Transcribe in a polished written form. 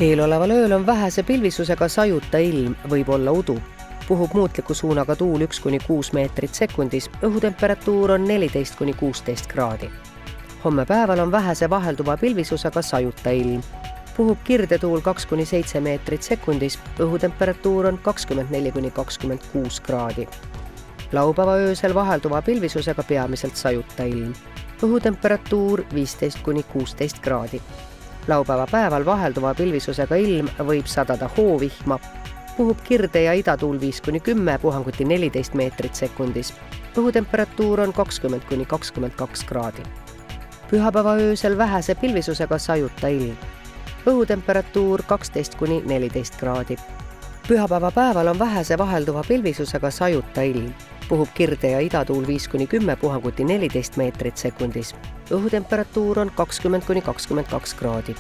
Eeloleval ööl on vähese pilvisusega sajuta ilm, võib olla udu. Puhub muutliku suunaga tuul 1–6 meetrit sekundis, õhutemperatuur on 14–16 kraadi. Homme päeval on vähese vahelduva pilvisusega sajuta ilm. Puhub kirdetuul 2–7 meetrit sekundis, õhutemperatuur on 24–26 kraadi. Laupäeva öösel vahelduva pilvisusega peamiselt sajuta ilm. Õhutemperatuur 15–16 kraadi. Laupäeva päeval vahelduva pilvisusega ilm võib sadada hoovihma. Puhub kirde- ja idatuul 5–10, puhanguti 14 meetrit sekundis. Õhutemperatuur on 20–22 kraadi. Pühapäeva öösel vähese pilvisusega sajuta ilm. Õhutemperatuur 12–14 kraadi. Pühapäeva päeval on vähese vahelduva pilvisusega sajuta ilm. Puhub kirde- ja idatuul 5–10, puhanguti 14 meetrit sekundis. Õhutemperatuur on 20–22 kraadi.